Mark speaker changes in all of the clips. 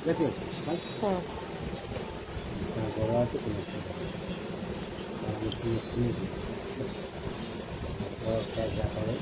Speaker 1: দেখে
Speaker 2: হ্যাঁ
Speaker 1: বড় আছে কোনো আমি কিনে দিই বড় সাইজ যা করে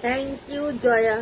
Speaker 2: থ্যাংক ইউ জয়া।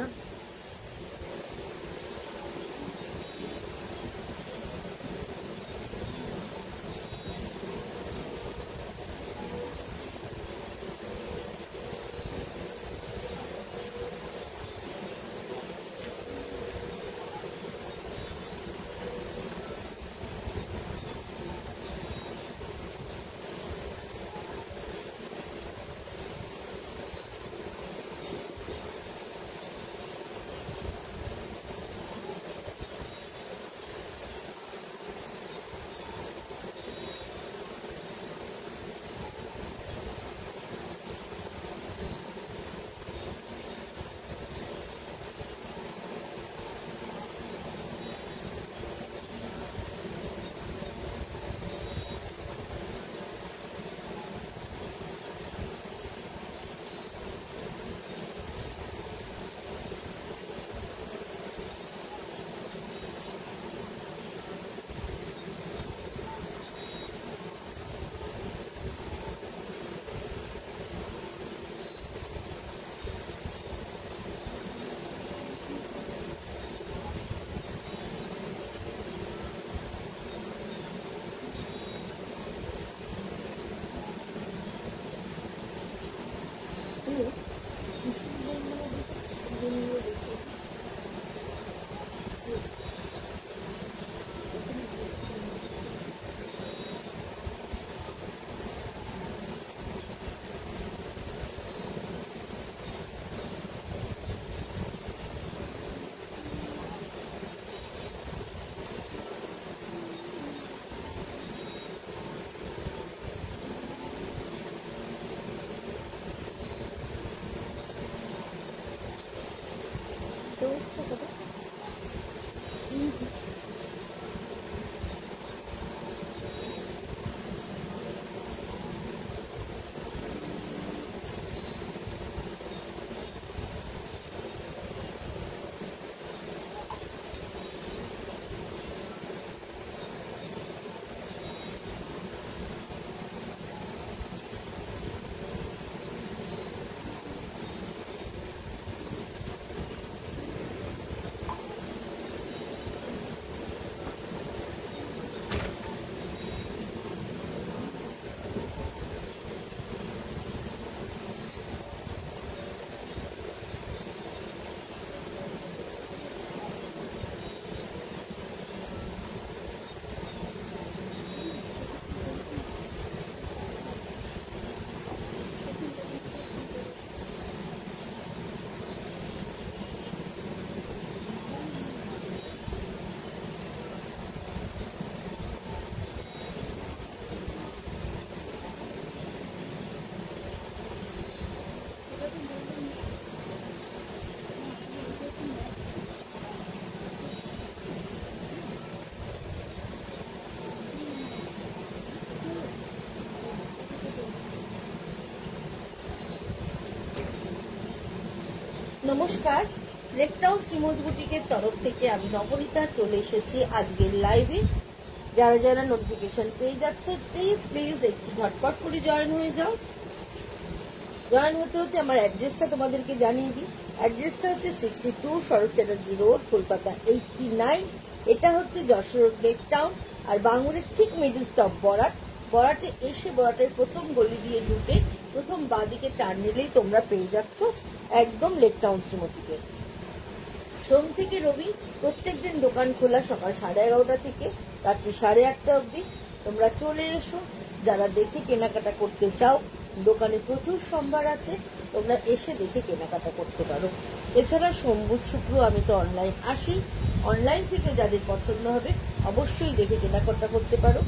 Speaker 2: নমস্কার, লেকটাউন শ্রীমদ বুটিকের তরফ থেকে আমি নবনীতা চলে এসেছি আজকের লাইভে। যারা যারা নোটিফিকেশন পেয়ে যাচ্ছ প্লিজ একটু ঝটপট করে জয়েন হয়ে যাও। জয়েন হতে হতে আমার অ্যাড্রেসটা তোমাদেরকে জানিয়ে দিই। অ্যাড্রেসটা হচ্ছে 62 শরৎ চ্যাটার্জি রোড, কলকাতা 89। এটা হচ্ছে যশোর লেকটাউন, আর বাঙুরের ঠিক মিডল স্টপ বরাটে এসে বরাটের প্রথম গলি দিয়ে ঢুকে প্রথম বাঁদিকে টার্ন নিলেই তোমরা পেয়ে যাচ্ছ একদম লেকটাউন শ্রীমতীকে। সোম থেকে রবি প্রত্যেকদিন দোকান খোলা সকাল 11:30 থেকে রাত্রি 8:30 অবধি। তোমরা চলে এসো। যারা দেখে কেনাকাটা করতে চাও, দোকানে প্রচুর সম্ভার আছে, তোমরা এসে দেখে কেনাকাটা করতে পারো। এছাড়া সোম বুধ শুক্র আমি তো অনলাইন আসি। অনলাইন থেকে যাদের পছন্দ হবে অবশ্যই দেখে কেনাকাটা করতে পারো,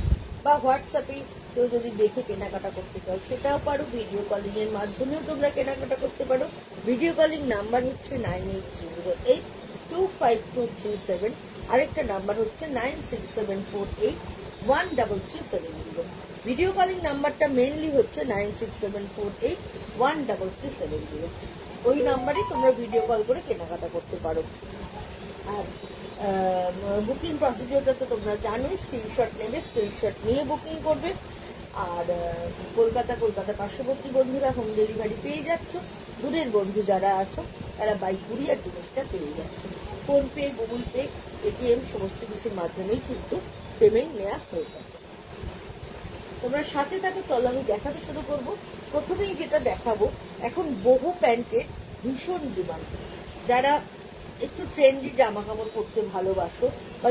Speaker 2: বা হোয়াটসঅ্যাপে কেউ যদি দেখে কেনাকাটা করতে চাও সেটাও পারো। ভিডিও কলিং এর মাধ্যমেও তোমরা কেনাকাটা করতে পারো। ভিডিও কলিং নাম্বার হচ্ছে 9808252237, আরেকটা নাম্বার হচ্ছে 9674813370। ভিডিও কলিং নাম্বারটা মেনলি হচ্ছে 9674813370। ওই নাম্বারে তোমরা ভিডিও কল করে কেনাকাটা করতে পারো। আর বুকিং প্রসিডিওরটা তো তোমরা জানোই, স্ক্রিনশট নেবে, স্ক্রিনশট নিয়ে বুকিং করবে। আর কলকাতা পার্শ্ববর্তী বন্ধুরা হোম ডেলিভারি পেয়ে যাচ্ছ। দূরের বন্ধু যারা আছো তারা বাই কুরিয়ার জিনিসটা পেয়ে যাচ্ছ। ফোনপে, গুগল পে, পেটিএম সমস্ত কিছুর মাধ্যমেই কিন্তু পেমেন্ট নেওয়া হয়ে যাবে। তোমরা সাথে থাকো, চলো আমি দেখাতে শুরু করব। প্রথমেই যেটা দেখাবো, এখন বহু প্যান্টের ভীষণ ডিমান্ড। যারা একটু ট্রেন্ডি জামা কাপড় পরতে ভালোবাসো বা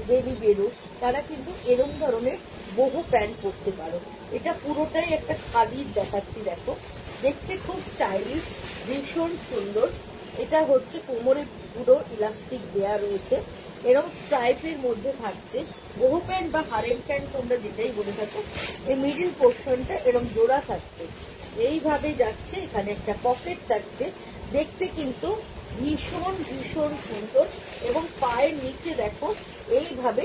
Speaker 2: ডেলি বেরো, তারা কিন্তু এরম ধরনের বহু প্যান্ট পরতে পারো। এটা পুরোটাই একটা খাদির দেখাচ্ছি, দেখো দেখতে খুব স্টাইলিশ, ভীষণ সুন্দর। এটা হচ্ছে কোমরে পুরো ইলাস্টিক দেয়া রয়েছে, এরকম স্ট্রাইপের মধ্যে থাকছে। বহু প্যান্ট বা হারেম প্যান্ট তোমরা যেটাই বলে থাকো, এই মিডিল পোর্শনটা এরকম জোড়া থাকছে, এইভাবে যাচ্ছে। এখানে একটা পকেট থাকছে, দেখতে কিন্তু ভীষণ ভীষণ সুন্দর। এবং পায়ের নিচে দেখো এইভাবে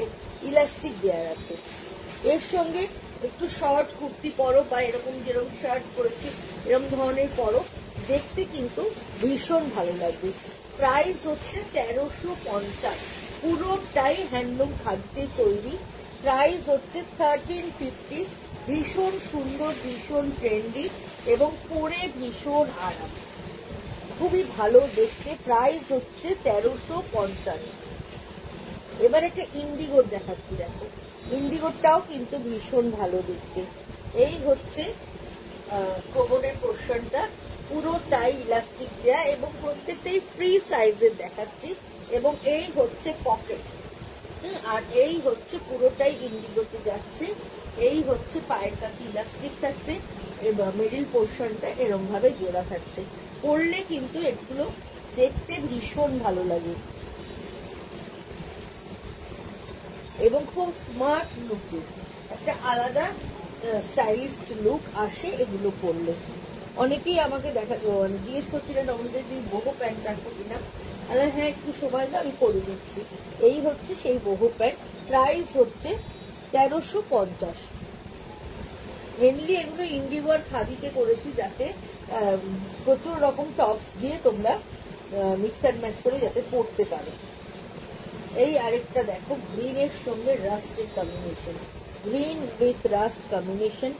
Speaker 2: ইলাস্টিক দেওয়া আছে। এর সঙ্গে একটু শর্ট কুর্তি পরো বা এরকম যেরকম শার্ট পরেছি এরকম ধরনের পরো, দেখতে কিন্তু ভীষণ ভালো লাগবে। প্রাইস হচ্ছে 1350, পুরোটাই হ্যান্ডলুম খাদ্যে তৈরি। প্রাইস হচ্ছে 1350। ভীষণ সুন্দর, ভীষণ ট্রেন্ডি এবং পরে ভীষণ আরাম, খুবই ভালো দেখতে। প্রাইস হচ্ছে 1350। এবার একটা ইন্ডিগোর দেখাচ্ছি, দেখো ইন্ডিগোরটাও কিন্তু ভীষণ ভালো দেখতে। এই হচ্ছে কোমরের পোর্শনটা, পুরোটাই ইলাস্টিক দেয়া এবং প্রত্যেকটাই ফ্রি সাইজের দেখাচ্ছি। এবং এই হচ্ছে পকেট, আর এই হচ্ছে পুরোটাই ইন্ডিগোতে যাচ্ছে। এই হচ্ছে পায়ের কাছে ইলাস্টিক থাকছে এবং মিডিল পোর্শনটা এরম ভাবে জোড়া থাকছে। পরলে কিন্তু এগুলো দেখতে ভীষণ ভালো লাগে এবং খুব স্মার্ট লুকে, একটা আলাদা স্টাইলিস্ট লুক আসে এগুলো পরলে। অনেকেই আমাকে জিজ্ঞেস করছিলেন আমাদের যে বহু প্যান্ট রাখবো কিনা। হ্যাঁ, একটু সময় দাও, আমি করে দিচ্ছি। এই হচ্ছে সেই বহু প্যান্ট। প্রাইস হচ্ছে 1350। মেনলি এগুলো ইন্ডিগো আর খাদিতে করেছি, যাতে প্রচুর রকম টপস দিয়ে তোমরা মিক্স অ্যান্ড ম্যাচ করে যাতে পরতে পারো। এই আরেকটা দেখো, গ্রিন এর সঙ্গে রাস্টের combination, green with rust combination.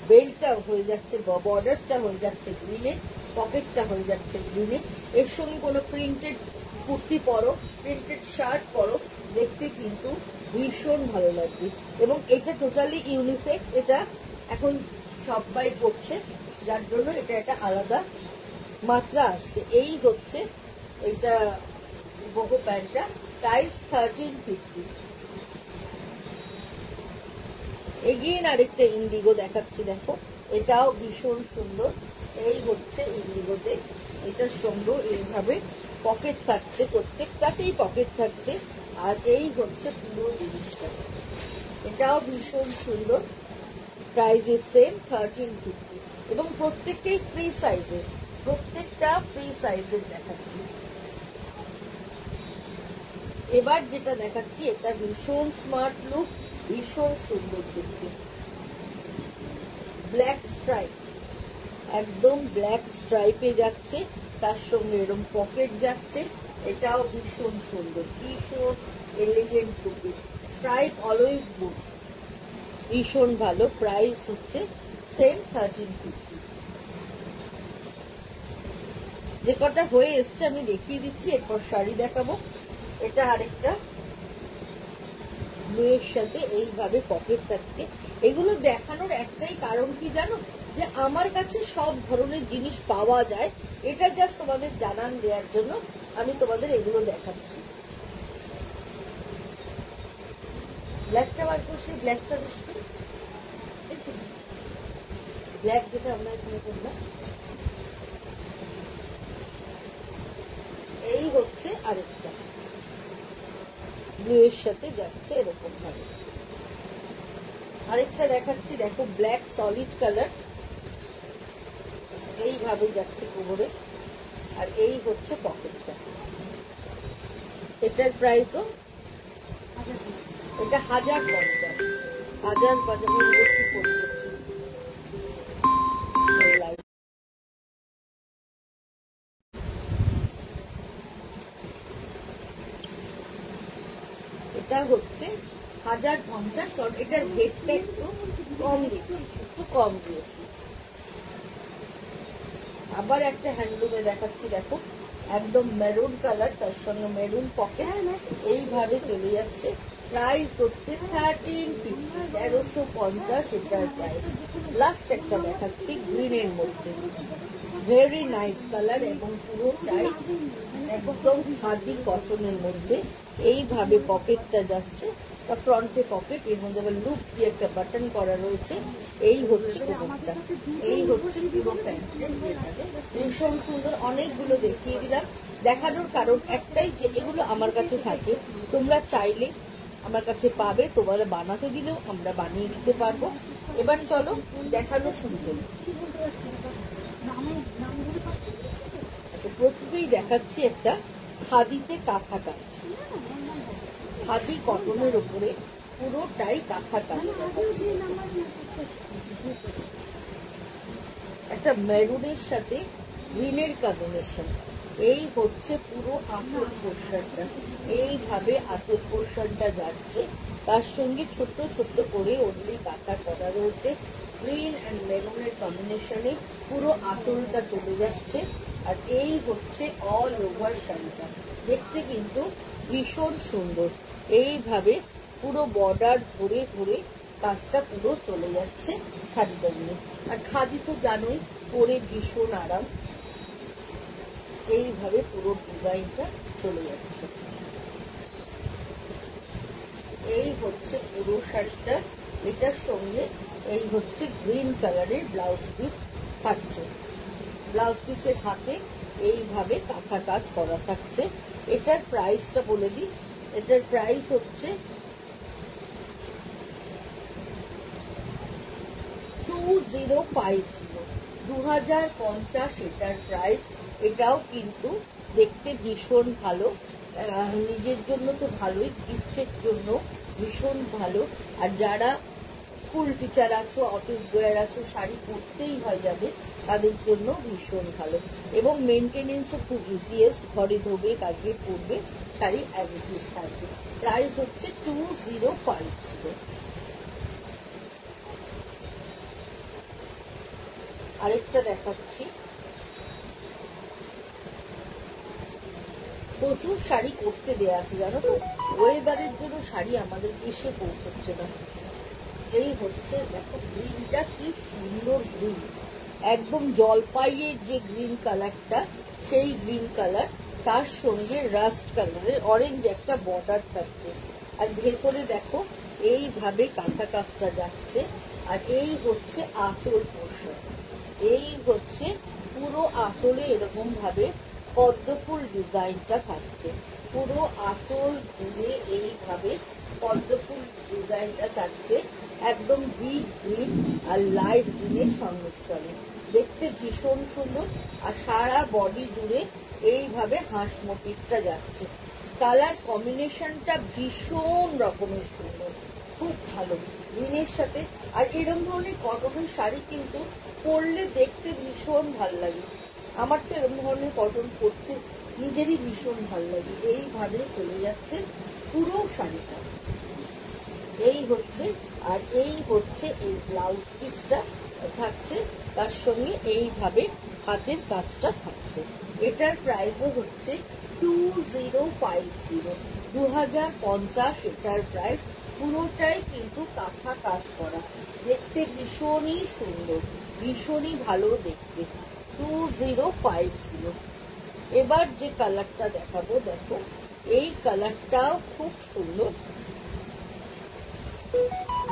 Speaker 2: বেল্টটা হয়ে যাচ্ছে, বর্ডারটা হয়ে যাচ্ছে গ্রিনে, পকেটটা হয়ে যাচ্ছে গ্রিনে। এর সঙ্গে কোনো প্রিন্টেড কুর্তি পরো, প্রিন্টেড শার্ট পরো, দেখতে কিন্তু ভীষণ ভালো লাগবে। এবং এটা টোটালি ইউনিসেক্স, এটা এখন সবাই পরছে, যার জন্য এটা একটা আলাদা মাত্রা আসছে। এই হচ্ছে এইটা বহু প্যান্টটা, প্রাইস 1350। এগেইন আরেকটা ইন্ডিগো দেখাচ্ছি, দেখো এটাও ভীষণ সুন্দর। এই হচ্ছে ইন্ডিগোতে, এটার সঙ্গে এইভাবে পকেট থাকছে, প্রত্যেকটাতেই পকেট থাকছে। আর এই হচ্ছে পুরো জিনিসটা, এটাও ভীষণ সুন্দর। প্রাইস ইজ সেম 1350 এবং প্রত্যেকটাই ফ্রি সাইজের, প্রত্যেকটা ফ্রি সাইজের দেখাচ্ছি। এবার যেটা দেখাচ্ছি এটা ভীষণ স্মার্ট লুক, ভীষণ সুন্দর দেখতে। ব্ল্যাক স্ট্রাইপ, একদম ব্ল্যাক স্ট্রাইপে যাচ্ছে, তার সঙ্গে এরকম পকেট যাচ্ছে। এটাও ভীষণ সুন্দর, ভীষণ elegant looking. Stripe always good, ভীষণ ভালো। প্রাইস হচ্ছে সেম 1350। যে কটা হয়ে এসছে আমি দেখিয়ে দিচ্ছি, এরপর শাড়ি দেখাবো। এটা আরেকটা ব্লুয়ের সাথে এইভাবে পকেট থাকবে। এগুলো দেখানোর একটাই কারণ কি জানো, যে আমার কাছে সব ধরনের জিনিস পাওয়া যায়, এটা জাস্ট তোমাদের জানান দেওয়ার জন্য আমি তোমাদের এগুলো দেখাচ্ছি। ব্ল্যাকটা বার করছি, ব্ল্যাকটা দেখবে, ব্ল্যাক যেটা আমরা এখানে করলাম, এই হচ্ছে আরেকটা ব্লুয়ের সাথে যাচ্ছে এরকম ভাবে। আরেকটা দেখাচ্ছি, দেখো ব্ল্যাক সলিড কালার, এইভাবে যাচ্ছে কোমরে, আর এই হচ্ছে পকেটটা। এটার প্রাইসও এটা 1050। 1050 এটা হচ্ছে 1050, কারণ এটার ভেটটা একটু কম দিয়েছি। আবার একটা হ্যান্ডলুমে দেখাচ্ছি, দেখো একদম মেরুন কালার, তার সঙ্গে মেরুন পকেট, এইভাবে চলে যাচ্ছে। প্রাইস হচ্ছে 1350, 1350 এটার প্রাইস। লাস্ট একটা দেখাচ্ছি গ্রিনের মধ্যে, ভেরি নাইস কালার এবং পুরোটাই একদম খাদি কটনের মধ্যে। এইভাবে পকেটটা যাচ্ছে, তা ফ্রন্টে পকেট, এর মধ্যে আবার লুপ দিয়ে একটা বাটন করা রয়েছে। এই হচ্ছে কোমরটা, এই হচ্ছে পুরো প্যান্টের। ভীষণ সুন্দর। অনেকগুলো দেখিয়ে দিলাম, দেখানোর কারণ একটাই যে এগুলো আমার কাছে থাকে, তোমরা চাইলে আমার কাছে পাবে, তোমরা বানাতে দিলেও আমরা বানিয়ে দিতে পারবো। এবার চলো দেখানো শুরু করি। আচ্ছা, প্রথমেই দেখাচ্ছি একটা খাদিতে কাঁথা কাজ, খাদি কটনের উপরে পুরোটাই কাঁথা কাজ, একটা মেরুনের সাথে গ্রিনের কম্বিনেশন। এই হচ্ছে পুরো আঁচল পোর্শনটা, এইভাবে আঁচল পোর্শনটা যাচ্ছে, তার সঙ্গে ছোট্ট ছোট্ট করে অনলি কাঁথা করা রয়েছে। গ্রিন অ্যান্ড মেরুনের কম্বিনেশনে পুরো আঁচলটা চলে যাচ্ছে। আর এই হচ্ছে অল ওভার শাড়িটা, দেখতে কিন্তু ভীষণ সুন্দর। এইভাবে পুরো বর্ডার ধরে ধরে কাজটা পুরো চলে যাচ্ছে শাড়িটা নিয়ে। আর খাদি তো জানোই, পরে ভীষণ আরাম। এইভাবে পুরো ডিজাইনটা চলে যাচ্ছে। এই হচ্ছে পুরো শাড়িটা, এটার সঙ্গে এই হচ্ছে গ্রিন কালারের ব্লাউজ পিস থাকছে। ব্লাউজ পিসের হাতে এইভাবে কাঁথা কাজ করা থাকছে। এটার প্রাইসটা বলে দিই, এটার প্রাইস হচ্ছে 2050 এটার প্রাইস। এটাও কিন্তু দেখতে ভীষণ ভালো, নিজের জন্য তো ভালোই, গিফটের জন্য ভীষণ ভালো। আর যারা স্কুল টিচার আছো, অফিস গোয়ার আছো, শাড়ি পরতেই হয় যাবে, তাদের জন্য ভীষণ ভালো। এবং মেনটেনেন্সও খুব ইজিয়েস্ট, ঘরে ধোবে, কাজে পরবে, শাড়ি অ্যাজ ইট ইজ থাকবে। প্রাইস হচ্ছে 2050। আরেকটা দেখাচ্ছি, প্রচুর শাড়ি করতে দেয়া আছে জানো তো, ওয়েদারের জন্য শাড়ি আমাদের এসে পৌঁছচ্ছে না। এই হচ্ছে দেখো গ্রিনটা, কি সুন্দর গ্রিন, একদম জলপাইয়ের যে গ্রিন কালারটা, সেই গ্রিন কালার, তার সঙ্গে রাস্ট কালারের অরেঞ্জ একটা বর্ডার থাকছে। আর ভেতরে দেখো এইভাবে কাঁথা কাজটা যাচ্ছে। আর এই হচ্ছে আঁচল পোর্শন, এই হচ্ছে পুরো আঁচলে এরকম ভাবে পদ্মফুল ডিজাইনটা থাকছে। পুরো আঁচল জুড়ে এইভাবে পদ্মফুল ডিজাইনটা থাকছে, একদম ডিপ গ্রিন আর লাইট গ্রিনের সংমিশ্রণে, দেখতে ভীষণ সুন্দর। আর সারা বডি জুড়ে এইভাবে হাঁস মোটিভটা যাচ্ছে। কালার কম্বিনেশনটা ভীষণ রকমের সুন্দর, খুব ভালো। ভালো গ্রিনের সাথে। আর এরকম ধরনের কটনের শাড়ি কিন্তু পরলে দেখতে ভীষণ ভালো লাগে। আমার তো এরকম ধরনের কটন পরতে নিজেরই ভীষণ ভালো লাগে। এইভাবে চলে যাচ্ছে পুরো শাড়িটা, এই হচ্ছে। আর এই হচ্ছে এই ব্লাউজ পিসটা থাকছে, তার সঙ্গে এইভাবে হাতের কাজটা থাকছে। এটার প্রাইসও হচ্ছে 2050, 2050 এটার প্রাইস। পুরোটাই কিন্তু কাঁথা কাজ করা, দেখতে ভীষণই সুন্দর, ভীষণই ভালো দেখতে। 2050। এবার যে কালারটা দেখাবো, দেখো এই কালারটাও খুব সুন্দর।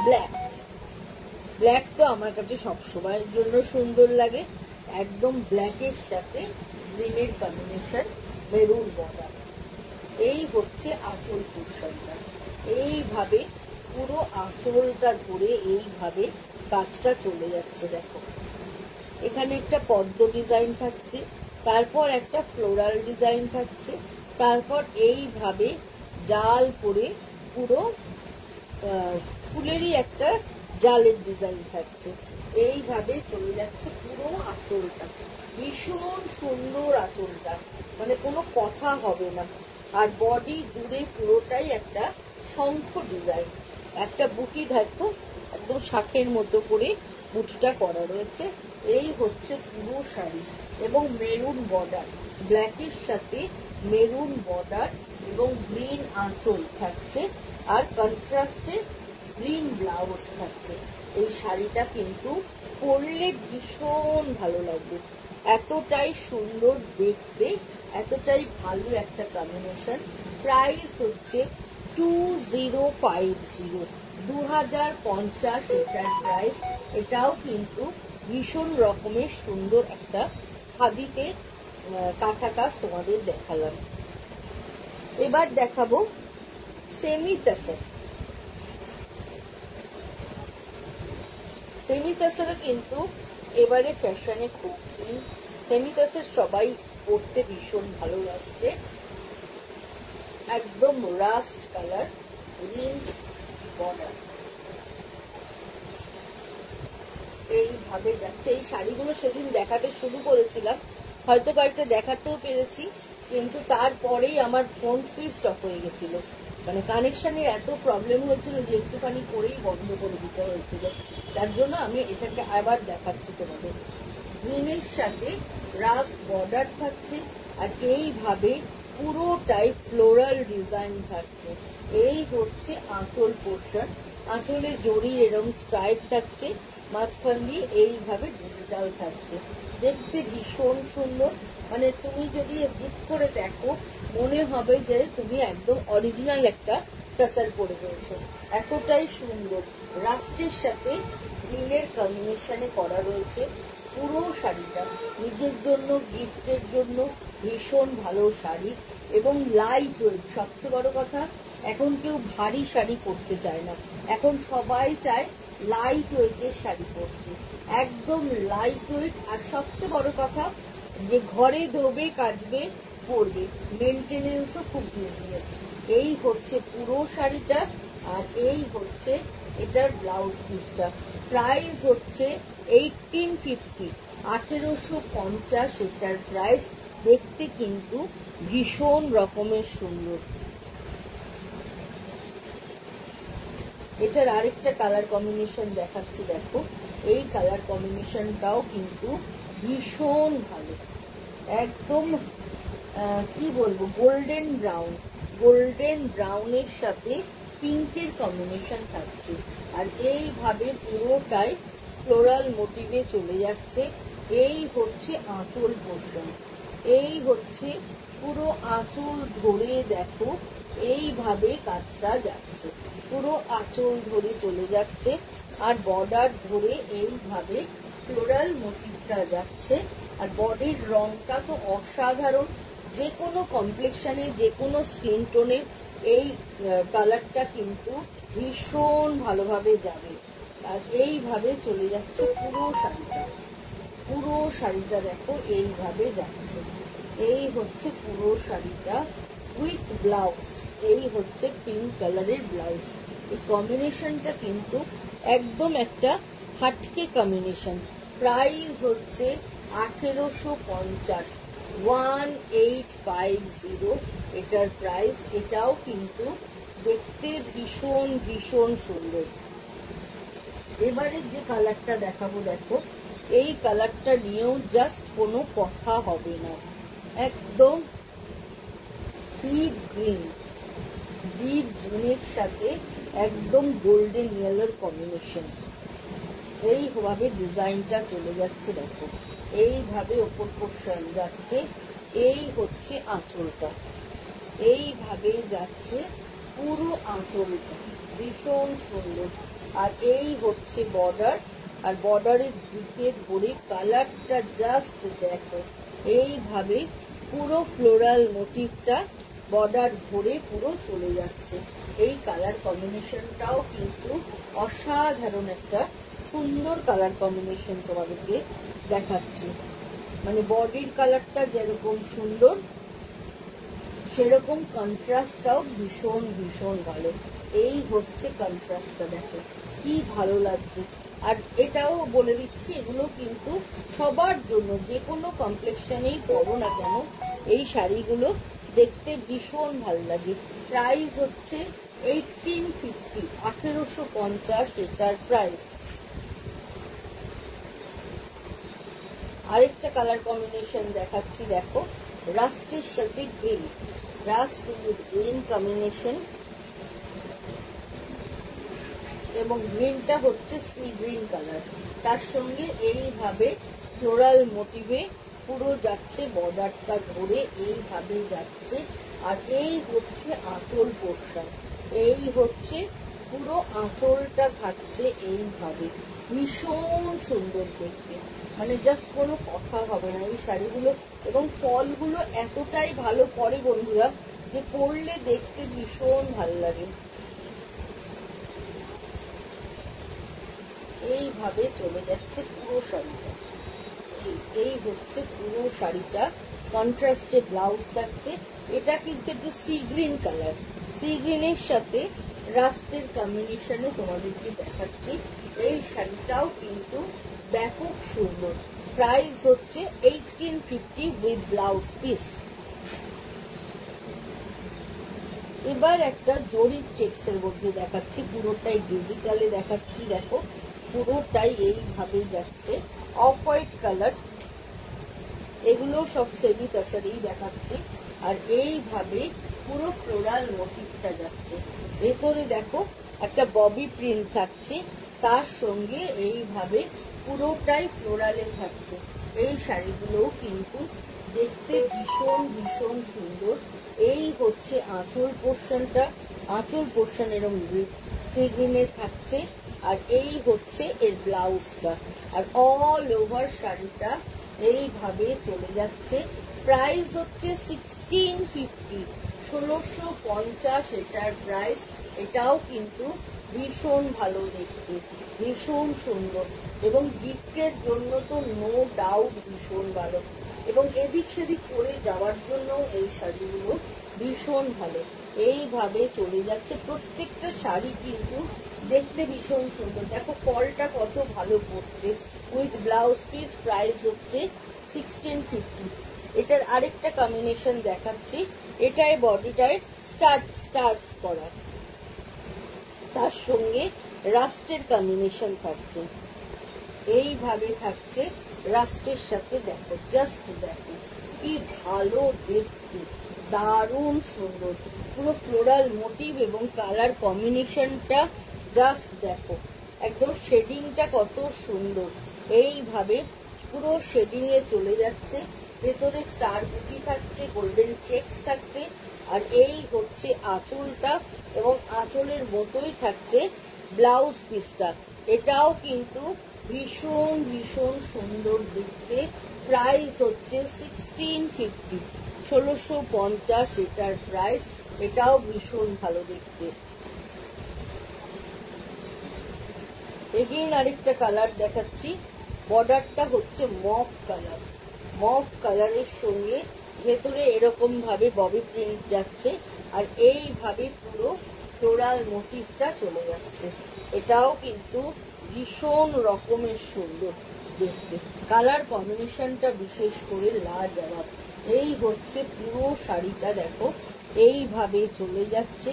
Speaker 2: ব্ল্যাক, ব্ল্যাক তো আমার কাছে সবসময়ের জন্য সুন্দর লাগে। একদম ব্ল্যাকের সাথে গ্রিনের কম্বিনেশন, মেরুন বর্ডার। এই হচ্ছে আঁচল পোর্শনটা, এইভাবে পুরো আঁচলটা ধরে এইভাবে কাজটা চলে যাচ্ছে। দেখো এখানে একটা পদ্ম ডিজাইন থাকছে, তারপর একটা ফ্লোরাল ডিজাইন থাকছে, তারপর এইভাবে জাল করে পুরো ফুলেরই একটা জালের ডিজাইন থাকছে। এইভাবে চলে যাচ্ছে পুরো আঁচলটা, ভীষণ সুন্দর আঁচলটা, মানে কোনো কথা হবে না। আর বডি জুড়ে পুরোটাই একটা শঙ্খ ডিজাইন, একটা বুটি দেখো একদম শাঁখের মতো করে বুটিটা করা রয়েছে। এই হচ্ছে পুরো শাড়ি, এবং মেরুন বর্ডার, ব্ল্যাকের সাথে মেরুন বর্ডার এবং গ্রিন আঁচল থাকছে, আর কন্ট্রাস্টে গ্রিন ব্লাউজ থাকছে। এই শাড়িটা কিন্তু পরলে ভীষণ ভালো লাগবে, এতটাই সুন্দর দেখতে, এতটাই ভালো একটা কম্বিনেশন। প্রাইস হচ্ছে 2050, 2050 এটার প্রাইস। এটাও কিন্তু ভীষণ রকমের সুন্দর একটা খাদিতে কাঁথা কাজ তোমাদের দেখালাম। এবার দেখাবো সেমি তাসার। সেমি তাসারা কিন্তু এবারে ফ্যাশনে খুব। সেমি তাসার সবাই পরতে ভীষণ ভালো লাগছে, একদম রাস্ট কালার, গ্রিন বর্ডার, এইভাবে যাচ্ছে। এই শাড়িগুলো সেদিন দেখাতে শুরু করেছিলাম, হয়তো কয়েকটা দেখাতেও পেরেছি, কিন্তু তারপরেই আমার ফোন সুইচ অফ হয়ে গেছিল, মানে কানেকশনের এত প্রবলেম হয়েছিল যে একটুখানি করেই বন্ধ করে দিতে হয়েছিল। তার জন্য আমি এটাকে আবার দেখাচ্ছি তোমাদের। গ্রিনের সাথে রাস্ট বর্ডার থাকছে, আর এইভাবে পুরোটাই ফ্লোরাল ডিজাইন থাকছে। এই হচ্ছে আঁচল পোর্শন, আঁচলে জড়ির এরকম স্ট্রাইপ থাকছে, মাঝখান দিয়ে এইভাবে ডিজিটাল থাকছে, দেখতে ভীষণ সুন্দর। মানে তুমি যদি বুক করে দেখো মনে হবে যে তুমি একদম অরিজিনাল একটা টাসার পরে রয়েছে, এতটাই সুন্দর। রাস্টের সাথে গ্রিনের কম্বিনেশনে করা রয়েছে পুরো শাড়িটা, নিজের জন্য গিফটের জন্য ভীষণ ভালো শাড়ি, এবং লাইট ওয়েট। সবচেয়ে বড় কথা, এখন কেউ ভারী শাড়ি পরতে চায় না, এখন সবাই চায় লাইট ওয়েটের শাড়ি পরতে, একদম লাইট ওয়েট। আর সবচেয়ে বড় কথা যে ঘরে ধোবে, কাচবে, পরবে, মেনটেনেন্সও খুব ইজিয়েস্ট। এই হচ্ছে পুরো শাড়িটা, আর এই হচ্ছে এটার ব্লাউজ পিসটা। প্রাইস হচ্ছে 1850, 1850 এটার প্রাইস। দেখতে কিন্তু ভীষণ রকমের সুন্দর। এটার আরেকটা কালার কম্বিনেশন দেখাচ্ছি, দেখো এই কালার কম্বিনেশনটাও কিন্তু ভীষণ ভালো, একদম কি বলবো, গোল্ডেন ব্রাউন, গোল্ডেন ব্রাউনের সাথে পিঙ্কের কম্বিনেশন থাকছে, আর এইভাবে পুরোটাই ফ্লোরাল মোটিভে চলে যাচ্ছে। এই হচ্ছে আঁচল পোর্শন, এই হচ্ছে পুরো আঁচল ধরে দেখো এইভাবে কাজটা যাচ্ছে, পুরো আঁচল ধরে চলে যাচ্ছে, আর বর্ডার ধরে এইভাবে ফ্লোরাল মোটিভটা যাচ্ছে। আর বডির রংটা তো অসাধারণ, যে কোনো কমপ্লেক্সনে, যে কোনো স্কিন টোনে এই কালারটা কিন্তু ভীষণ ভালোভাবে যাবে। আর এইভাবে চলে যাচ্ছে পুরো শাড়িটা, পুরো শাড়িটা দেখো এইভাবে যাচ্ছে। এই হচ্ছে পুরো শাড়িটা উইথ ব্লাউজ, এই হচ্ছে পিঙ্ক কালারের ব্লাউজ। এই কম্বিনেশনটা কিন্তু একদম একটা হাটকে কম্বিনেশন। প্রাইস হচ্ছে 1850, 1850 এটার প্রাইস। এটাও কিন্তু দেখতে ভীষণ ভীষণ সুন্দর। এবারে যে কালারটা দেখাবো, দেখো এই কালারটা নিয়েও জাস্ট কোনো কথা হবে না, একদম ডিপ গ্রিন, ডিপ গ্রিনের সাথে একদম গোল্ডেন ইয়েলোর কম্বিনেশন। এইভাবে ডিজাইনটা চলে যাচ্ছে, দেখো এইভাবে ওপর পোর্শন যাচ্ছে, এই হচ্ছে আঁচলটা, এইভাবে যাচ্ছে পুরো আঁচলটা, ভীষণ সুন্দর। আর এই হচ্ছে বর্ডার, আর বর্ডারের দিকে ধরে কালারটা জাস্ট দেখো, এইভাবে পুরো ফ্লোরাল মোটিভটা বর্ডার ধরে পুরো চলে যাচ্ছে। এই কালার কম্বিনেশনটাও কিন্তু অসাধারণ একটা সুন্দর কালার কম্বিনেশন তোমাদেরকে দেখাচ্ছি। মানে বডির কালারটা যেরকম সুন্দর, সেরকম কন্ট্রাস্টটাও ভীষণ ভীষণ ভালো। এই হচ্ছে কন্ট্রাস্টটা, দেখো কি ভালো লাগছে। আর এটাও বলে দিচ্ছি, এগুলো কিন্তু সবার জন্য, যে কোনো কমপ্লেক্সনেই পরো না কেন এই শাড়িগুলো দেখতে ভীষণ ভালো লাগে। প্রাইস হচ্ছে 1850, 1850 এটার প্রাইস। আরেকটা কালার কম্বিনেশন দেখাচ্ছি, দেখো রাস্টের সাথে green, rust with green combination, এবং গ্রিনটা হচ্ছে সি গ্রিন কালার। তার সঙ্গে এইভাবে ফ্লোরাল মোটিভে পুরো যাচ্ছে, বর্ডারটা ধরে এইভাবে যাচ্ছে। আর এই হচ্ছে আঁচল পোর্শন, এই হচ্ছে পুরো আঁচলটা থাকছে এইভাবে, ভীষণ সুন্দর দেখতে, মানে জাস্ট কোনো কথা হবে না এই শাড়িগুলো। এবং ফলগুলো এতটাই ভালো পরে বন্ধুরা, যে পরলে দেখতে ভীষণ ভালো লাগে। এইভাবে চলে যাচ্ছে পুরো শাড়িটা, এই হচ্ছে পুরো শাড়িটা। কন্ট্রাস্টে ব্লাউজ থাকছে, এটা কিন্তু একটু সি গ্রিন কালার, সি গ্রিনের সাথে রাস্টের কম্বিনেশনে তোমাদেরকে দেখাচ্ছি। এই শাড়িটাও কিন্তু ব্যাপক সুন্দর। প্রাইস হচ্ছে 1850 উইথ ব্লাউজ পিস। এবার একটা জরির চেক্সের মধ্যে দেখাচ্ছি, পুরোটাই ডিজিটালে দেখাচ্ছি, দেখো পুরোটাই এইভাবে যাচ্ছে, অফ হোয়াইট কালার, এগুলো সব সেমি তাসারেই দেখাচ্ছি। আর এইভাবে পুরো ফ্লোরাল মোটিভটা যাচ্ছে, ভেতরে দেখো একটা ববি প্রিন্ট থাকছে, তার সঙ্গে এইভাবে পুরোটাই ফ্লোরালে থাকছে। এই শাড়িগুলোও কিন্তু দেখতে ভীষণ ভীষণ সুন্দর। এই হচ্ছে আঁচল পোর্শনটা, আঁচল পোর্শন এরকম সি গ্রিনে থাকছে। আর এই হচ্ছে এর ব্লাউজটা, আর অল ওভার শাড়িটা এইভাবে চলে যাচ্ছে। প্রাইস হচ্ছে 1650, 1650 এটার প্রাইস। এটাও কিন্তু ভীষণ ভালো দেখতে, ভীষণ সুন্দর, এবং গিফটের জন্য তো নো ডাউট ভীষণ ভালো, এবং এদিক সেদিক করে যাওয়ার জন্য এই শাড়িগুলো ভীষণ ভালো। এইভাবে চলে যাচ্ছে, প্রত্যেকটা শাড়ি কিন্তু দেখতে ভীষণ সুন্দর। দেখো ফলটা কত ভালো পড়ছে উইথ ব্লাউজ পিস। প্রাইস হচ্ছে 1650। এটার আরেকটা কম্বিনেশন দেখাচ্ছি, এটায় বডিটায় স্টার্স করা, তার সঙ্গে রাস্টের কম্বিনেশন থাকছে, এইভাবে থাকছে রাস্টের সাথে। দেখো জাস্ট দেখো কি ভালো দেখতে, দারুণ সুন্দর, পুরো ফ্লোরাল মোটিভ এবং কালার কম্বিনেশনটা জাস্ট দেখো, একদম শেডিংটা কত সুন্দর। এইভাবে পুরো শেডিং এ চলে যাচ্ছে, ভেতরে স্টার বুটি থাকছে, গোল্ডেন চেকস থাকছে। আর এই হচ্ছে আঁচলটা, এবং আঁচলের মতোই থাকছে ব্লাউজ পিসটা। এটাও কিন্তু ভীষণ ভীষণ সুন্দর দেখতে। প্রাইস হচ্ছে 1650, 1650 এটার প্রাইস। এটাও ভীষণ ভালো দেখতে। এগেইন আরেকটা কালার দেখাচ্ছি, বর্ডারটা হচ্ছে মফ কালার, মফ কালারের সঙ্গে ভেতরে এরকম ভাবে ববি প্রিন্ট যাচ্ছে, আর এইভাবে পুরো ফ্লোরাল মোটিভটা চলে যাচ্ছে। এটাও কিন্তু ভীষণ রকমের সুন্দর দেখতে, কালার কম্বিনেশনটা বিশেষ করে লাজবাব। এই হচ্ছে পুরো শাড়িটা, দেখো এইভাবে চলে যাচ্ছে।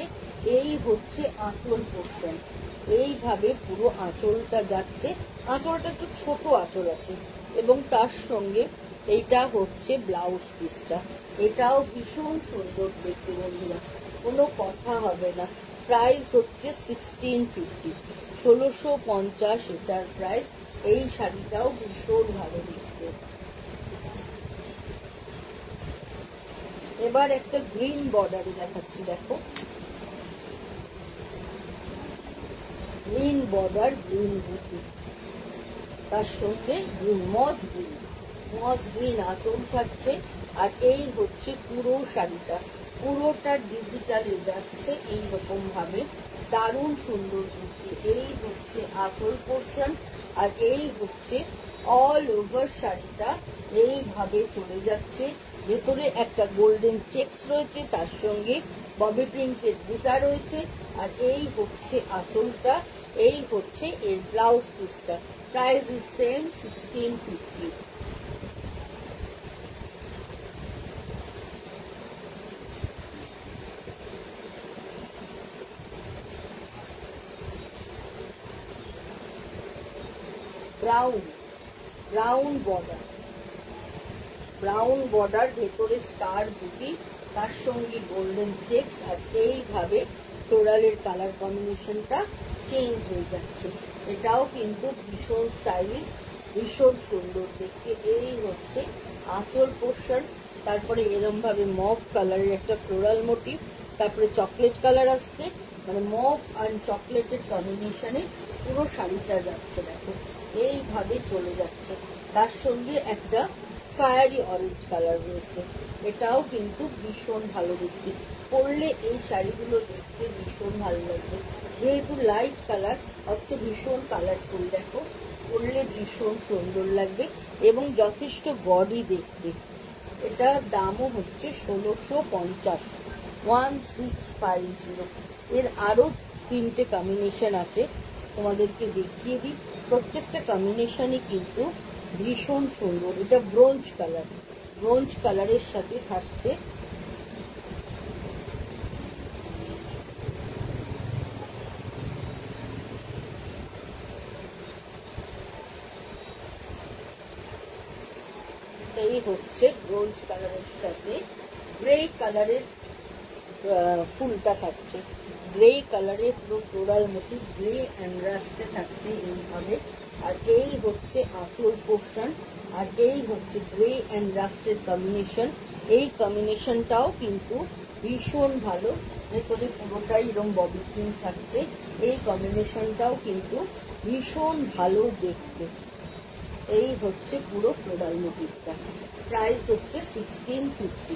Speaker 2: এই হচ্ছে আঁচল পোর্শন, এইভাবে পুরো আঁচলটা যাচ্ছে। আঁচলটা একটু ছোট আঁচল আছে এবং তার সঙ্গে এইটা হচ্ছে ব্লাউজ পিসটা। এটাও ভীষণ সুন্দর দেখতে বন্ধুরা, কোনো কথা হবে না। প্রাইস হচ্ছে 1650, 1650 এটার প্রাইস। এই শাড়িটাও ভীষণ ভালো দেখতে। এবার একটা গ্রিন বর্ডারে দেখাচ্ছি, দেখো গ্রিন বর্ডার, গ্রিন বুটি, তার সঙ্গে মস গ্রিন আঁচল থাকছে। আর এই হচ্ছে পুরো শাড়িটা, পুরোটা ডিজিটালে যাচ্ছে এইরকম ভাবে, দারুণ সুন্দর দেখতে। এই হচ্ছে আঁচল পোর্শন, আর এই হচ্ছে অল ওভার শাড়িটা এইভাবে চলে যাচ্ছে। ভেতরে একটা গোল্ডেন চেকস রয়েছে, তার সঙ্গে ববি প্রিন্টের বুটা রয়েছে। আর এই হচ্ছে আঁচলটা, এই হচ্ছে এর ব্লাউজ পিসটা। Price is same 1650। Brown border, ভেতরে স্টার বুটি, তার সঙ্গে গোল্ডেন চেকস। আর এইভাবে ফ্লোরালের কালার কম্বিনেশনটা চেঞ্জ হয়ে যাচ্ছে। এটাও কিন্তু ভীষণ স্টাইলিশ, ভীষণ সুন্দর দেখতে। এই হচ্ছে আঁচল পোর্শন, তারপরে এরম ভাবে মভ কালারের একটা ফ্লোরাল মোটিভ, তারপরে চকলেট কালার আসছে, মানে মভ আর চকলেটের কম্বিনেশনে পুরো শাড়িটা যাচ্ছে। দেখো এইভাবে চলে যাচ্ছে, তার সঙ্গে একটা ফায়ারি অরেঞ্জ কালার রয়েছে। এটাও কিন্তু ভীষণ ভালো দেখতে, পরলে এই শাড়িগুলো দেখতে ভীষণ ভালো লাগবে। যেহেতু লাইট কালার হচ্ছে ভীষণ কালারফুল, দেখো পরলে ভীষণ সুন্দর লাগবে এবং যথেষ্ট গডি দেখতে। এটার দামও হচ্ছে 1650, 1650। এর আরো 3টে কম্বিনেশন আছে, তোমাদেরকে দেখিয়ে দিই। প্রত্যেকটা কম্বিনেশনই কিন্তু ভীষণ সুন্দর। এটা ব্রোঞ্জ কালারের সাথে থাকছে এই হচ্ছে ব্রোঞ্জ কালারের সাথে গ্রে কালারের ফুলটা থাকছে। গ্রে কালারের পুরো ফ্লোরাল মোটিভ, গ্রে অ্যান্ড রাস্টে থাকছে এইভাবে। আর এই হচ্ছে আঁচল পোর্শন, আর এই হচ্ছে গ্রে অ্যান্ড রাস্টের কম্বিনেশন। এই কম্বিনেশনটাও কিন্তু ভীষণ ভালো, ভেতরে পুরোটাই এরকম ববি পিন থাকছে। এই কম্বিনেশনটাও কিন্তু ভীষণ ভালো দেখতে। এই হচ্ছে পুরো ফ্লোরাল মোটিভটা। প্রাইস হচ্ছে 1650।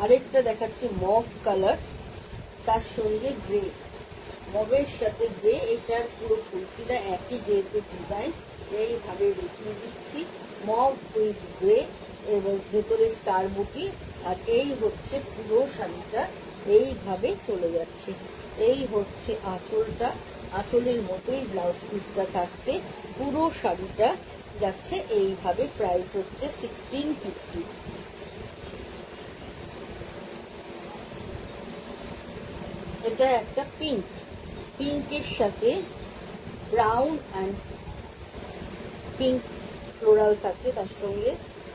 Speaker 2: আরেকটা দেখাচ্ছি মভ কালার, তার সঙ্গে গ্রে, মবের সাথে গ্রে। এটার পুরো কুর্তিটা একই যেহেতু ডিজাইন, এইভাবে রেখে দিচ্ছি। মভ উইথ গ্রে এবং ভেতরে স্টার বুটি। আর এই হচ্ছে পুরো শাড়িটা এইভাবে চলে যাচ্ছে। এই হচ্ছে আঁচলটা, আঁচলের মতোই ব্লাউজ পিসটা থাকছে। পুরো শাড়িটা যাচ্ছে এইভাবে। প্রাইস হচ্ছে 1650। এটা একটা পিঙ্কের সাথে ব্রাউন অ্যান্ড পিঙ্ক ফ্লোরাল থাকছে, তার সঙ্গে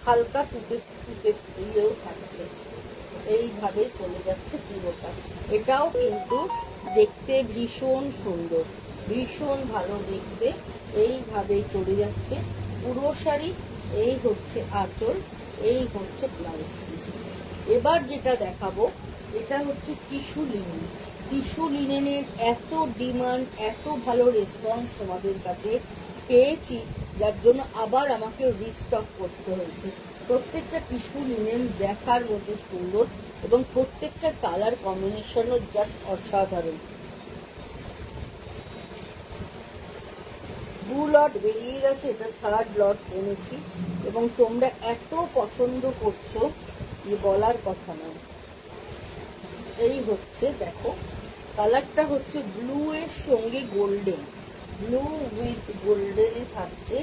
Speaker 2: হালকা টুকে ইয়েও থাকছে। এইভাবে চলে যাচ্ছে পুরোটা। এটাও কিন্তু দেখতে ভীষণ সুন্দর, ভীষণ ভালো দেখতে। এইভাবে চলে যাচ্ছে পুরো শাড়ি। এই হচ্ছে আঁচল, এই হচ্ছে ব্লাউজ পিস। এবার যেটা দেখাবো এটা হচ্ছে টিস্যু লিনেন। টিস্যু লিনেনের এত ডিমান্ড, এত ভালো রেসপন্স তোমাদের কাছে পেয়েছি, যার জন্য আবার আমাকে রিস্টক করতে হয়েছে। প্রত্যেকটা টিস্যু লিনেন দেখার মতো সুন্দর এবং প্রত্যেকটা কালার কম্বিনেশনও জাস্ট অসাধারণ। 2 লট বেরিয়ে গেছে, এটা 3rd লট এনেছি এবং তোমরা এত পছন্দ করছো যে বলার কথা নয়। এই হচ্ছে দেখো, কালারটা হচ্ছে ব্লু এর সঙ্গে গোল্ডেন, ব্লু উইথ গোল্ডেনে থাকছে।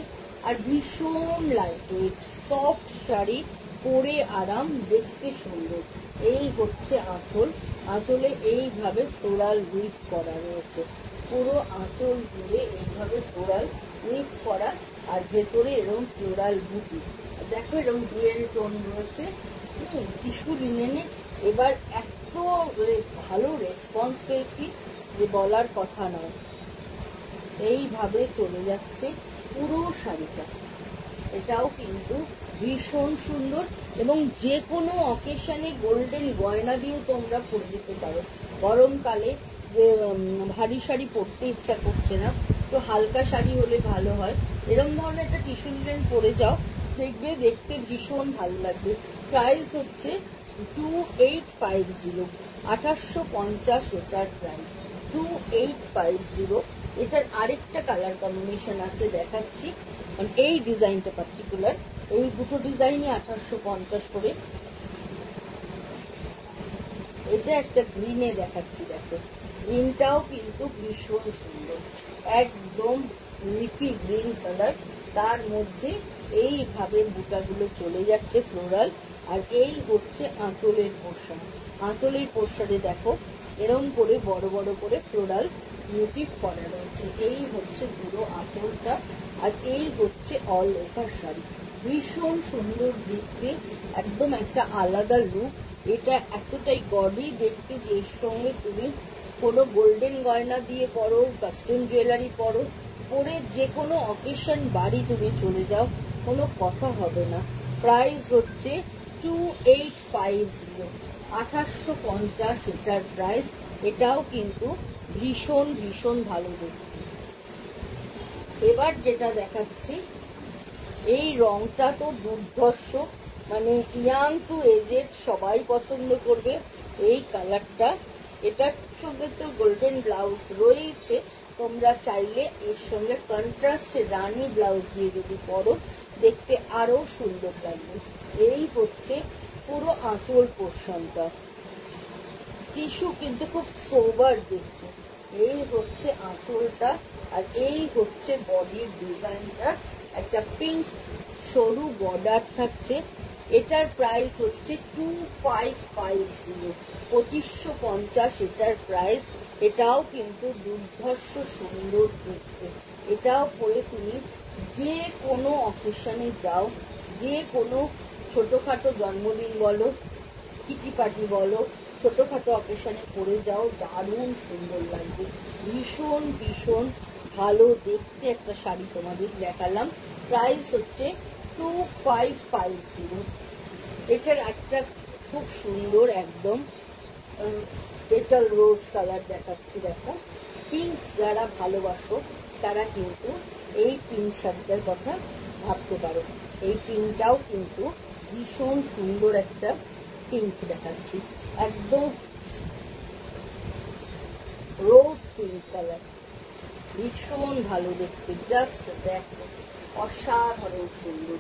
Speaker 2: আর ভীষণ লাইট ওয়েট, সফট শাড়ি, পরে আরাম, দেখতে সুন্দর। এই হচ্ছে আঁচল, আঁচলে এইভাবে ফ্লোরাল উইভ করা রয়েছে, পুরো আঁচল জুড়ে এইভাবে ফ্লোরাল উইভ করা, আর ভেতরে এরকম ফ্লোরাল বুটি। দেখো এরকম ডুয়েল টোন রয়েছে। টিস্যু লিনেনে এবার এত ভালো রেসপন্স পেয়েছি যে বলার কথা নয়। এইভাবে চলে যাচ্ছে পুরো শাড়িটা, এটাও কিন্তু ভীষণ সুন্দর, এবং যে কোনো অকেশনে গোল্ডেন গয়না দিয়েও তোমরা পরে দিতে পারো। গরমকালে যে ভারী শাড়ি পরতে ইচ্ছা করছে না, তো হালকা শাড়ি হলে ভালো হয়। এরকম ধরনের একটা টিস্যু লিনেন পরে যাও, দেখবে দেখতে ভীষণ ভালো লাগবে। প্রাইস হচ্ছে 2850, 2850 এটার প্রাইস, 2850। এটার আরেকটা কালার কম্বিনেশন আছে, দেখাচ্ছি। এই ডিজাইনটা পার্টিকুলার, এই দুটো ডিজাইনই 2850 করে। এটা একটা গ্রিনে দেখাচ্ছি, দেখো গ্রিনটাও কিন্তু ভীষণ সুন্দর, একদম লিফি গ্রিন কালার, তার মধ্যে এইভাবে বুটাগুলো চলে যাচ্ছে ফ্লোরাল। আর এই হচ্ছে আঁচলের পোর্শন, আঁচলের পোর্শনে দেখো এরম করে বড় বড় করে ফ্লোরাল মোটিভ করা রয়েছে। এই হচ্ছে পুরো আঁচলটা, আর এই হচ্ছে অল ওভার শাড়ি। ভীষণ সুন্দর দেখতে, একদম একটা আলাদা লুক। এটা এতটাই গডি দেখতে যে এর সঙ্গে তুমি কোনো গোল্ডেন গয়না দিয়ে পরো, কাস্টম জুয়েলারি পরো, পরে যে কোনো অকেশন বাড়ি তুমি চলে যাও, কোনো কথা হবে না। প্রাইস হচ্ছে 2850, 2850 এটার প্রাইস। এটাও কিন্তু ভীষণ ভীষণ ভালো দেখতে। এবার যেটা দেখাচ্ছি, এই রংটা তো দুর্ধর্ষ, মানে ইয়াং টু এজেড সবাই পছন্দ করবে এই কালারটা। এটার সঙ্গে তো গোল্ডেন ব্লাউজ রয়েছে, তোমরা চাইলে এর সঙ্গে কন্ট্রাস্টে রানী ব্লাউজ দিয়ে যদি পরো, দেখতে আরো সুন্দর লাগবে। এই হচ্ছে পুরো আঁচল পোর্শনটা, টিস্যু কিন্তু খুব সোবার দেখতে। এই হচ্ছে আঁচলটা, আর এই হচ্ছে বডির ডিজাইনটা, একটা পিঙ্ক সরু বর্ডার থাকছে। এটার প্রাইস হচ্ছে 2550, 2550 এটার প্রাইস। এটাও কিন্তু দুর্ধর্ষ সুন্দর দেখতে। এটাও পরে তুমি যে কোনো অকেশনে যাও, যে কোনো ছোটখাটো জন্মদিন বলো, কিটি পার্টি বলো, ছোটখাটো অকেশনে পরে যাও, দারুণ সুন্দর লাগবে। ভীষণ ভীষণ ভালো দেখতে একটা শাড়ি তোমাদের দেখালাম। প্রাইস হচ্ছে 2550। এটার একটা খুব সুন্দর একদম পেটাল রোজ কালার দেখাচ্ছি, দেখো। পিঙ্ক যারা ভালোবাসো তারা কিন্তু এই পিঙ্ক শাড়িটার কথা ভাবতে পারো। এই পিঙ্কটাও কিন্তু ভীষণ সুন্দর একটা পিঙ্ক দেখাচ্ছি, একদম রোজ পিঙ্ক কালার, ভীষণ ভালো দেখতে। জাস্ট দেখো, অসাধারণ সুন্দর,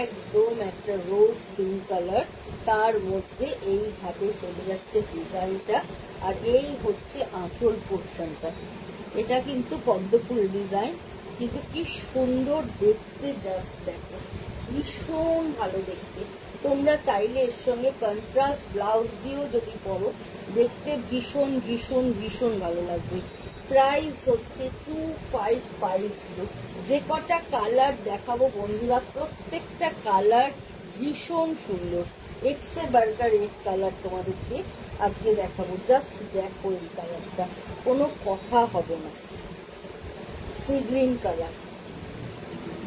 Speaker 2: একদম একটা রোজ পিঙ্ক কালার, তার মধ্যে এইভাবে চলে যাচ্ছে ডিজাইনটা। আর এই হচ্ছে আঁচল পোর্শনটা, এটা কিন্তু পদ্মফুল ডিজাইন, কিন্তু কি সুন্দর দেখতে, জাস্ট দেখো, ভীষণ ভালো দেখতে। তোমরা চাইলে এর সঙ্গে কন্ট্রাস্ট ব্লাউজ দিয়েও যদি পরো, দেখতে ভীষণ ভীষণ ভীষণ ভালো লাগবে। প্রাইস হচ্ছে 2550। যে কটা কালার দেখাবো বন্ধুরা, প্রত্যেকটা কালার ভীষণ সুন্দর। এক্সে বার্গার রেড কালার তোমাদেরকে আজকে দেখাবো, জাস্ট দেখো এই কালারটা, কোনো কথা হবে না। সি গ্রিন কালার,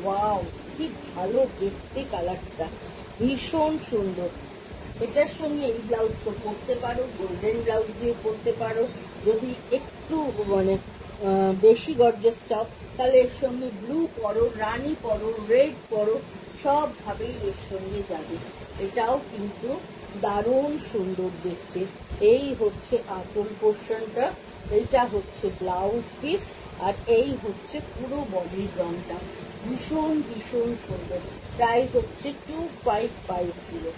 Speaker 2: ওয়াও কি ভালো দেখতে কালারটা, ভীষণ সুন্দর। এটার সঙ্গে এই ব্লাউজ তো পরতে পারো, গোল্ডেন ব্লাউজ দিয়ে পরতে পারো। যদি একটু মানে বেশি গর্জাস চাও, তাহলে এর সঙ্গে ব্লু পরো, রানী পরো, রেড পরো, সব ভাবেই এর সঙ্গে যাবে। এটাও কিন্তু দারুণ সুন্দর দেখতে। এই হচ্ছে আঁচল পোর্শনটা, এইটা হচ্ছে ব্লাউজ পিস, আর এই হচ্ছে পুরো বডির রংটা, ভীষণ ভীষণ সুন্দর। প্রাইস হচ্ছে 2550।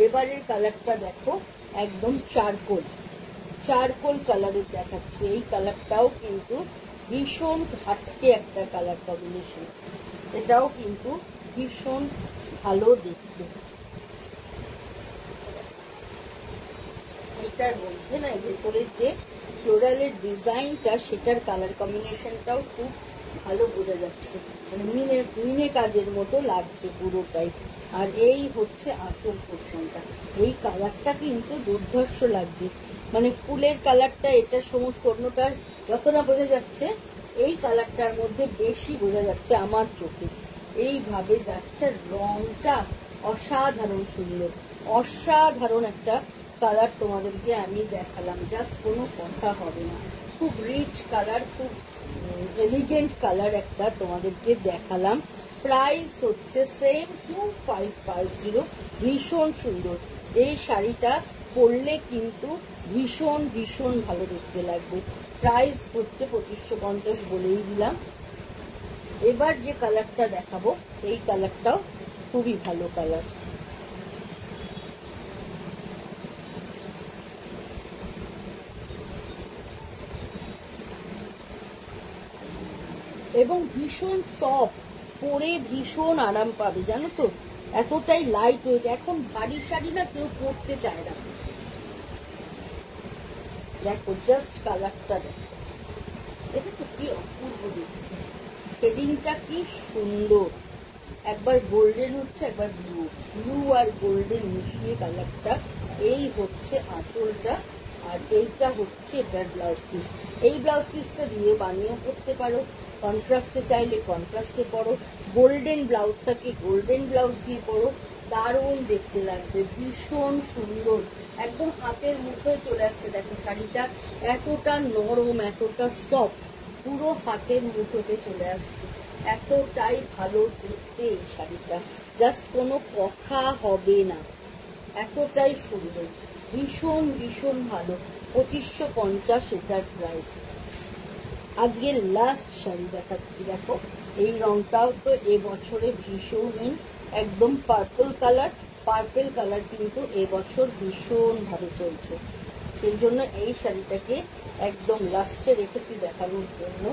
Speaker 2: এবারের কালারটা দেখো, একদম চারকোল, চারকোল কালারের দেখাচ্ছি। এই কালারটাও কিন্তু ভীষণ হাটকে একটা কালার কম্বিনেশন, এটাও কিন্তু ভীষণ ভালো দেখতে। এটার মধ্যে না ভেতরে যে ফ্লোরালের ডিজাইনটা, সেটার কালার কম্বিনেশনটাও খুব ভালো বোঝা যাচ্ছে, মানে মিনে কাজের মতো লাগছে পুরোটাই। আর এই হচ্ছে আঁচল পোর্শনটা, এই কালারটা কিন্তু দুর্ধর্ষ লাগছে, মানে ফুলের কালারটা এটা সমস্ত অন্যটা যত না বোঝা যাচ্ছে, এই কালারটার মধ্যে বেশি বোঝা যাচ্ছে আমার চোখে। এইভাবে যাচ্ছে, রংটা অসাধারণ সুন্দর, অসাধারণ একটা কালার তোমাদেরকে আমি দেখালাম, জাস্ট কোনো কথা হবে না। খুব রিচ কালার, খুব এলিগেন্ট কালার একটা তোমাদেরকে দেখালাম। প্রাইস হচ্ছে সেম 2550, ভীষণ সুন্দর। এই শাড়িটা পরলে কিন্তু ভীষণ ভীষণ ভালো দেখতে লাগবে। প্রাইস হচ্ছে 2550 বলেই দিলাম। এবার যে কালারটা দেখাবো, এই কালারটাও খুবই ভালো কালার। এবং ভীষণ সফট, পরে ভীষণ আরাম পাবে, জানো তো, এতটাই লাইট ওয়েট। এখন ভারী শাড়ি না কেউ পরতে চায় না। দেখো জাস্ট কালারটা দেখো, দেখেছো কি অপূর্ব দেখতে, শেডিংটা কি সুন্দর, একবার গোল্ডেন হচ্ছে, একবার ব্লু, ব্লু আর গোল্ডেন মিশিয়ে কালারটা। এই হচ্ছে আঁচলটা, আর এইটা হচ্ছে এটার ব্লাউজ পিস। এই ব্লাউজ পিসটা দিয়ে বানিয়েও পরতে পারো, কন্ট্রাস্টে চাইলে কন্ট্রাস্টে পরো, গোল্ডেন ব্লাউজ থাকে গোল্ডেন ব্লাউজ দিয়ে পরো, দারুণ দেখতে লাগবে, ভীষণ সুন্দর, একদম হাতের মুঠোয় চলে আসছে। দেখো শাড়িটা এতটা নরম, এতটা সফট, পুরো হাতের মুঠোতে চলে আসছে, এতটাই ভালো দেখতে এই শাড়িটা, জাস্ট কোনো কথা হবে না, এতটাই সুন্দর, ভীষণ ভীষণ ভালো। 2550 এটার প্রাইস। আজকে লাস্ট শাড়ি দেখাচ্ছি, দেখো এই রংটাও তো এবছরে ভীষণ একদম পার্পল কালার, পার্পল কালার কিন্তু এবছর ভীষণ ভালো চলছে, সেই জন্য এই শাড়িটাকে একদম লাস্টে রেখেছি দেখানোর জন্য।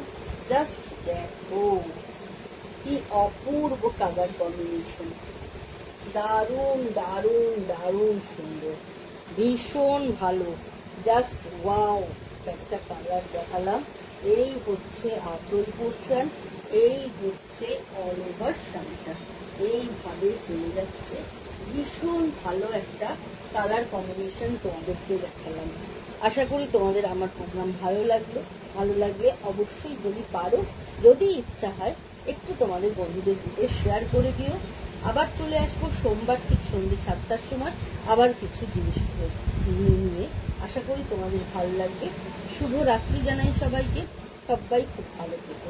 Speaker 2: জাস্ট দেখো কি অপূর্ব কালার কম্বিনেশন, দারুণ দারুণ দারুণ সুন্দর, ভীষণ ভালো, জাস্ট ওয়াও একটা কালার দেখালাম। এই হচ্ছে আঁচল পোর্শন, এই হচ্ছে অল ওভার শাড়িটা, এইভাবে চলে যাচ্ছে, ভীষণ ভালো একটা কালার কম্বিনেশন তোমাদেরকে দেখালাম। আশা করি তোমাদের আমার প্রোগ্রাম ভালো লাগলো, ভালো লাগলে অবশ্যই যদি পারো, যদি ইচ্ছা হয়, একটু তোমাদের বন্ধুদের দিকে শেয়ার করে দিও। আবার চলে আসবো সোমবার ঠিক সন্ধ্যে 7টার সময়, আবার কিছু জিনিস নিয়ে। আশা করি তোমাদের ভালো লাগবে। শুভ রাত্রি জানাই সবাইকে, সবাই খুব ভালো থেকো।